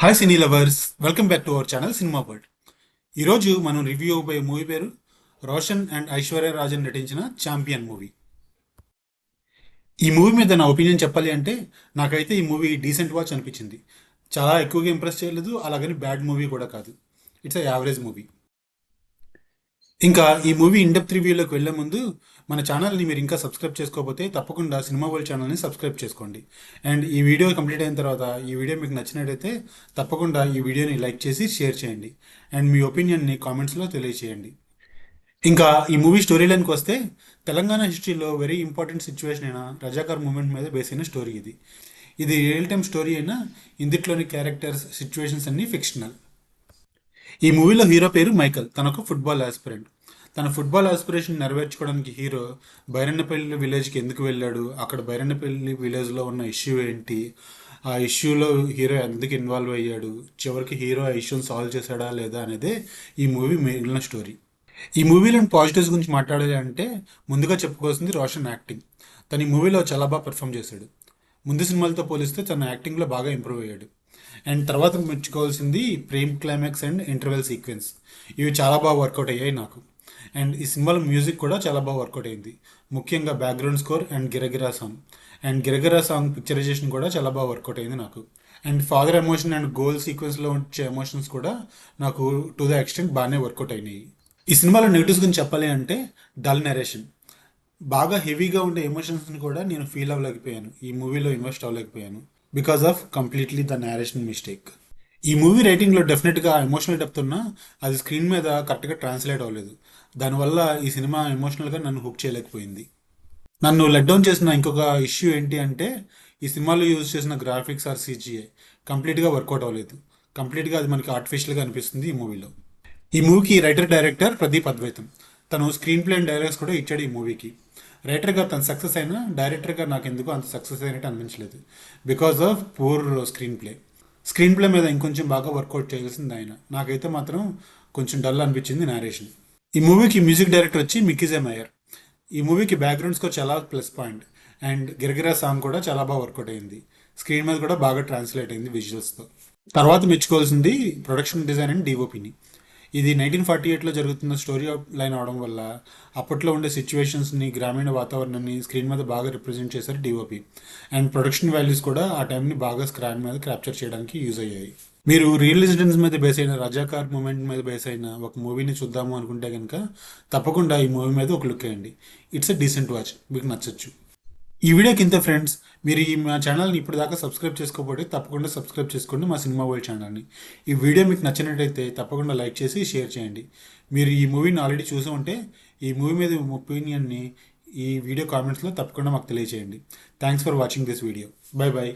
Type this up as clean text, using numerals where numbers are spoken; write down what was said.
Hi cine lovers, welcome back to our channel cinema world. ఈరోజు మనం review అవ్వబోయే movie పేరు Roshan and Aishwarya Rajan నటించిన champion movie. ఈ మూవీ మీద నా ఒపీనియన్ చెప్పాలి అంటే నాకైతే ఈ మూవీ డీసెంట్ వాచ్ అనిపించింది. చాలా ఎక్కువగా ఇంప్రెస్ చేయలేదు, అలాగని బ్యాడ్ మూవీ కూడా కాదు. It's average movie. ఇంకా ఈ మూవీ ఇన్డెప్త్ రివ్యూలోకి వెళ్లే ముందు మన ఛానల్ని మీరు ఇంకా సబ్స్క్రైబ్ చేసుకోకపోతే తప్పకుండా సినిమా వరల్డ్ ఛానల్ని సబ్స్క్రైబ్ చేసుకోండి. అండ్ ఈ వీడియో కంప్లీట్ అయిన తర్వాత ఈ వీడియో మీకు నచ్చినట్టయితే తప్పకుండా ఈ వీడియోని లైక్ చేసి షేర్ చేయండి. అండ్ మీ ఒపీనియన్ని కామెంట్స్లో తెలియచేయండి. ఇంకా ఈ మూవీ స్టోరీ లైన్కి వస్తే తెలంగాణ హిస్టరీలో వెరీ ఇంపార్టెంట్ సిచ్యువేషన్ అయిన రజాకార్ మూమెంట్ మీద బేస్ అయిన స్టోరీ ఇది. ఇది రియల్ టైమ్ స్టోరీ అయినా ఇందులోని క్యారెక్టర్స్ సిచ్యువేషన్స్ అన్నీ ఫిక్షనల్. ఈ మూవీలో హీరో పేరు మైకల్. తన ఒక ఫుట్బాల్ ఆస్పిరెంట్. తన ఫుట్బాల్ ఆస్పిరేషన్ నెరవేర్చుకోవడానికి హీరో బైరన్నపల్లి విలేజ్కి ఎందుకు వెళ్ళాడు, అక్కడ బైరన్నపల్లి విలేజ్లో ఉన్న ఇష్యూ ఏంటి, ఆ ఇష్యూలో హీరో ఎందుకు ఇన్వాల్వ్ అయ్యాడు, చివరికి హీరో ఆ ఇష్యూని సాల్వ్ చేశాడా లేదా అనేదే ఈ మూవీ మిగిలిన స్టోరీ. ఈ మూవీలోని పాజిటివ్స్ గురించి మాట్లాడాలి అంటే ముందుగా చెప్పుకోవాల్సింది రోషన్ యాక్టింగ్. తన ఈ మూవీలో చాలా బాగా పెర్ఫామ్ చేశాడు. ముందు సినిమాలతో పోలిస్తే తన యాక్టింగ్లో బాగా ఇంప్రూవ్ అయ్యాడు. అండ్ తర్వాత మెచ్చుకోవాల్సింది Prem climax and interval sequence. ఇవి చాలా బాగా వర్కౌట్ అయ్యాయి నాకు. అండ్ ఈ సినిమాలో మ్యూజిక్ కూడా చాలా బాగా వర్కౌట్ అయింది, ముఖ్యంగా background score and Giragira song. And Giragira song picturisation కూడా చాలా బాగా వర్కౌట్ అయింది నాకు. And father emotion and goal సీక్వెన్స్లో వచ్చే ఎమోషన్స్ కూడా నాకు టు ద ఎక్స్టెంట్ బాగానే వర్కౌట్ అయినాయి. ఈ సినిమాలో నెగిటివ్స్ గురించి చెప్పాలి అంటే డల్ నెరేషన్. బాగా హెవీగా ఉండే ఎమోషన్స్ని కూడా నేను ఫీల్ అవ్వలేకపోయాను, ఈ మూవీలో ఇన్వెస్ట్ అవ్వలేకపోయాను because of completely the narration mistake. ఈ మూవీ రైటింగ్లో డెఫినెట్గా ఎమోషనల్ డెప్త్ ఉన్నా అది స్క్రీన్ మీద కరెక్ట్గా ట్రాన్స్లేట్ అవ్వలేదు. దానివల్ల ఈ సినిమా ఎమోషనల్గా నన్ను హుక్ చేయలేకపోయింది. నన్ను లెట్ డౌన్ చేసిన ఇంకొక ఇష్యూ ఏంటి అంటే ఈ సినిమాలో యూజ్ చేసిన గ్రాఫిక్స్ ఆర్ సిజిఐ కంప్లీట్గా వర్కౌట్ అవ్వలేదు. కంప్లీట్గా అది మనకి ఆర్టిఫిషియల్గా అనిపిస్తుంది ఈ మూవీలో. ఈ మూవీకి రైటర్ డైరెక్టర్ ప్రదీప్ అద్వైతం. తను స్క్రీన్ ప్లే అండ్ డైలాగ్స్ కూడా ఇచ్చాడు ఈ మూవీకి. రైటర్గా తను సక్సెస్ అయినా డైరెక్టర్గా నాకు ఎందుకు అంత సక్సెస్ అయినట్టు అనిపించలేదు because of poor screen play. Screen play మీద ఇంకొంచెం బాగా వర్కౌట్ చేయాల్సింది ఆయన. నాకైతే మాత్రం కొంచెం డల్ అనిపించింది నేరేషన్. ఈ మూవీకి మ్యూజిక్ డైరెక్టర్ వచ్చి మిక్కీజే మేయర్. ఈ మూవీకి బ్యాక్గ్రౌండ్ స్కోర్ చాలా plus point. And Giragira song కూడా చాలా బాగా వర్కౌట్ అయింది. స్క్రీన్ మీద కూడా బాగా ట్రాన్స్లేట్ అయింది విజువల్స్తో. తర్వాత మెచ్చుకోవాల్సింది ప్రొడక్షన్ డిజైన్ అండ్ డిఓపిని. ఇది 1948లో జరుగుతున్న స్టోరీ లైన్ అవడం వల్ల అప్పట్లో ఉండే సిచ్యువేషన్స్ని, గ్రామీణ వాతావరణాన్ని స్క్రీన్ మీద బాగా రిప్రజెంట్ చేశారు డిఓపి. అండ్ ప్రొడక్షన్ వాల్యూస్ కూడా ఆ టైంని బాగా స్క్రీన్ మీద క్యాప్చర్ చేయడానికి యూజ్ అయ్యాయి. మీరు రియల్ ఇన్సిడెంట్స్ మీద బేస్ అయిన రజాకార్ మూమెంట్ మీద బేస్ అయిన ఒక మూవీని చూద్దాము అనుకుంటే కనుక తప్పకుండా ఈ మూవీ మీద ఒక లుక్ వేయండి. ఇట్స్ ఎ డీసెంట్ వాచ్, మీకు నచ్చచ్చు. ఈ వీడియోకి ఇంత ఫ్రెండ్స్. మీరు ఈ మా ఛానల్ని ఇప్పుడు దాకా సబ్స్క్రైబ్ చేసుకోకపోతే తప్పకుండా సబ్స్క్రైబ్ చేసుకోండి మా సినిమా వరల్డ్ ఛానల్ని. ఈ వీడియో మీకు నచ్చినట్టయితే తప్పకుండా లైక్ చేసి షేర్ చేయండి. మీరు ఈ మూవీని ఆల్రెడీ చూసి ఉంటే ఈ మూవీ మీద మీ ఒపీనియన్ని ఈ వీడియో కామెంట్స్లో తప్పకుండా మాకు తెలియజేయండి. Thanks for watching this video. Bye bye.